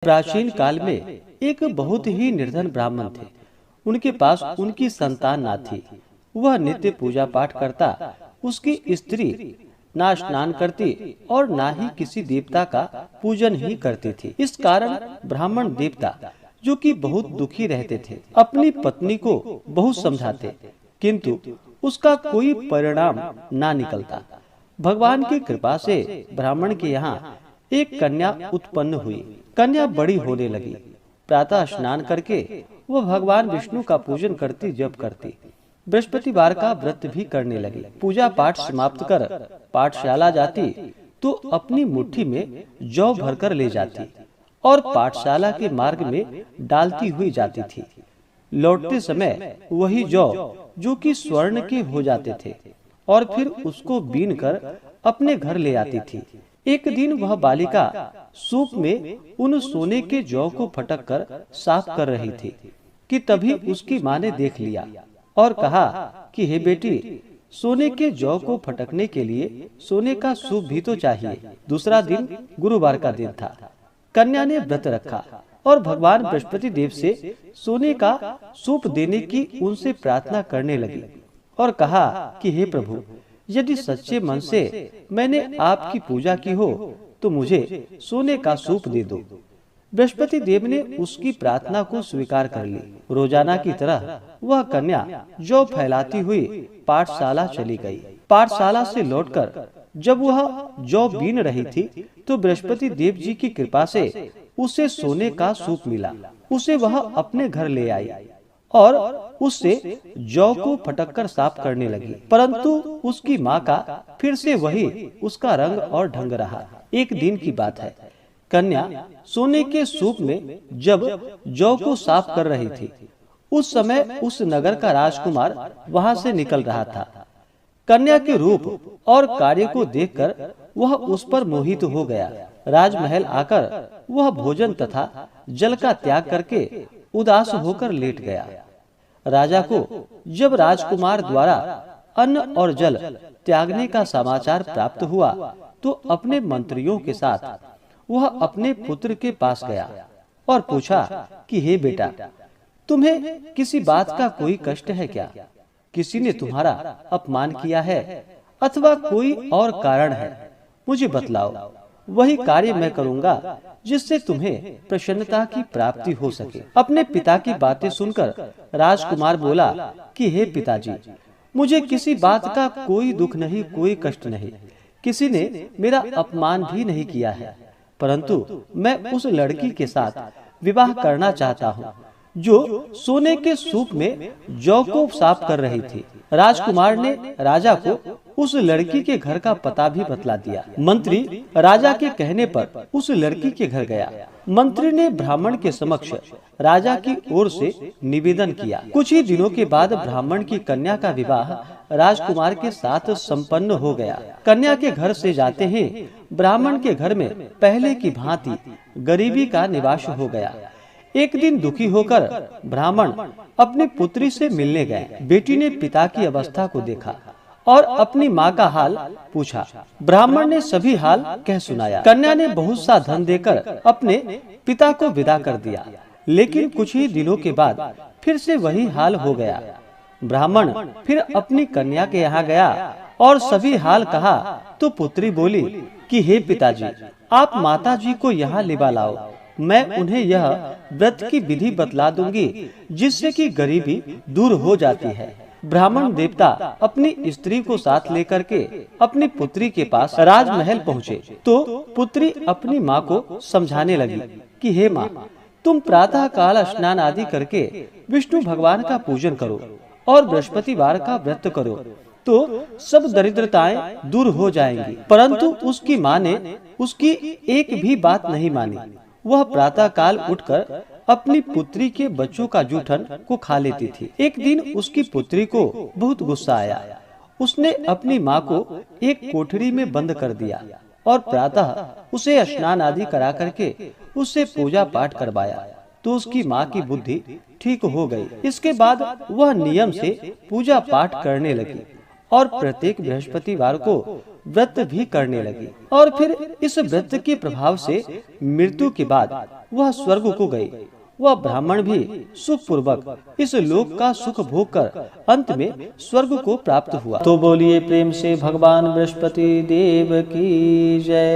प्राचीन काल में एक बहुत ही निर्धन ब्राह्मण थे। उनके पास उनकी संतान ना थी। वह नित्य पूजा पाठ करता। उसकी स्त्री ना स्नान करती और ना ही किसी देवता का पूजन ही करती थी। इस कारण ब्राह्मण देवता, जो कि बहुत दुखी रहते थे, अपनी पत्नी को बहुत समझाते, किंतु उसका कोई परिणाम ना निकलता। भगवान की कृपा से ब्राह्मण के यहाँ एक कन्या उत्पन्न हुई। कन्या बड़ी होने लगी। प्रातः स्नान करके वह भगवान विष्णु का पूजन करती, जप करती। बृहस्पतिवार का व्रत भी करने लगी। पूजा पाठ समाप्त कर पाठशाला जाती तो अपनी मुट्ठी में जौ भरकर ले जाती और पाठशाला के मार्ग में डालती हुई जाती थी। लौटते समय वही जौ, जो कि स्वर्ण के हो जाते थे, और फिर उसको बीन कर अपने घर ले आती थी। एक दिन वह बालिका सूप में उन सोने के जौ को फटक कर साफ कर रही थी कि तभी उसकी माँ ने देख लिया और कहा कि हे बेटी, सोने के जौ को फटकने के लिए सोने का सूप भी तो चाहिए। दूसरा दिन गुरुवार का दिन था। कन्या ने व्रत रखा और भगवान बृहस्पति देव से सोने का सूप देने की उनसे प्रार्थना करने लगी और कहा कि हे प्रभु, यदि सच्चे मन से मैंने आपकी पूजा की हो तो मुझे सोने का सूप दे दो। बृहस्पति देव ने उसकी प्रार्थना को स्वीकार कर ली। रोजाना की तरह वह कन्या जौ फैलाती हुई पाठशाला चली गई। पाठशाला से लौटकर जब वह जौ बीन रही थी तो बृहस्पति देव जी की कृपा से उसे सोने का सूप मिला। उसे वह अपने घर ले आई और उससे जौ को फटककर साफ करने लगी, परंतु उसकी माँ का फिर से वही उसका रंग और ढंग रहा। एक दिन की बात है। कन्या सोने के सूप में जब जौ को साफ कर रही थी, उस समय उस नगर का राजकुमार वहां से निकल रहा था। कन्या के रूप और कार्य को देखकर वह उस पर मोहित हो गया। राजमहल आकर वह भोजन तथा जल का त्याग करके उदास होकर लेट गया। राजा को जब राजकुमार द्वारा अन्न और जल त्यागने का समाचार प्राप्त हुआ तो अपने मंत्रियों के साथ वह अपने पुत्र के पास गया और पूछा कि हे बेटा, तुम्हें किसी बात का कोई कष्ट है क्या? किसी ने तुम्हारा अपमान किया है अथवा कोई और कारण है? मुझे बतलाओ, वही कार्य मैं करूंगा जिससे तुम्हें प्रसन्नता की प्राप्ति हो सके। अपने पिता की बातें सुनकर राजकुमार बोला कि हे पिताजी, मुझे किसी बात का कोई दुख नहीं, कोई कष्ट नहीं। किसी ने मेरा अपमान भी नहीं किया है, परंतु मैं उस लड़की के साथ विवाह करना चाहता हूँ जो सोने के सूप में जौ को साफ कर रही थी। राजकुमार ने राजा को उस लड़की के घर का पता भी बतला दिया। मंत्री राजा के कहने पर उस लड़की के घर गया। मंत्री ने ब्राह्मण के समक्ष राजा की ओर से निवेदन किया। कुछ ही दिनों के बाद ब्राह्मण की कन्या का विवाह राजकुमार के साथ संपन्न हो गया। कन्या के घर से जाते ही ब्राह्मण के घर में पहले की भांति गरीबी का निवास हो गया। एक दिन दुखी होकर ब्राह्मण अपनी पुत्री से मिलने गए। बेटी ने पिता की अवस्था को देखा और अपनी माँ का हाल पूछा। ब्राह्मण ने सभी हाल कह सुनाया। कन्या ने बहुत सा धन देकर अपने पिता को विदा कर दिया, लेकिन कुछ ही दिनों के बाद फिर से वही हाल हो गया। ब्राह्मण फिर अपनी कन्या के यहाँ गया और सभी हाल कहा तो पुत्री बोली कि हे पिताजी, आप माता जी को यहाँ लिवा लाओ। मैं उन्हें यह व्रत की विधि बतला दूंगी जिससे कि गरीबी दूर हो जाती है। ब्राह्मण देवता अपनी स्त्री को साथ लेकर के अपनी पुत्री के पास राजमहल पहुँचे तो पुत्री अपनी माँ को समझाने लगी कि हे माँ, तुम प्रातः काल स्नान आदि करके विष्णु भगवान का पूजन करो और बृहस्पतिवार का व्रत करो तो सब दरिद्रताएं दूर हो जाएंगी। परंतु उसकी माँ ने उसकी एक भी बात नहीं मानी। वह प्रातः काल उठकर अपनी पुत्री के बच्चों का जूठन को खा लेती थी। एक दिन उसकी पुत्री को बहुत गुस्सा आया। उसने अपनी माँ को एक कोठरी में बंद कर दिया और प्रातः उसे स्नान आदि करा करके उससे पूजा पाठ करवाया तो उसकी माँ की बुद्धि ठीक हो गई। इसके बाद वह नियम से पूजा पाठ करने लगी और प्रत्येक बृहस्पतिवार को व्रत भी करने लगी। और फिर इस व्रत के प्रभाव से मृत्यु के बाद वह स्वर्ग को गई। वह ब्राह्मण भी सुख पूर्वक इस लोक का सुख भोग कर अंत में स्वर्ग को प्राप्त हुआ। तो बोलिए प्रेम से भगवान बृहस्पति देव की जय।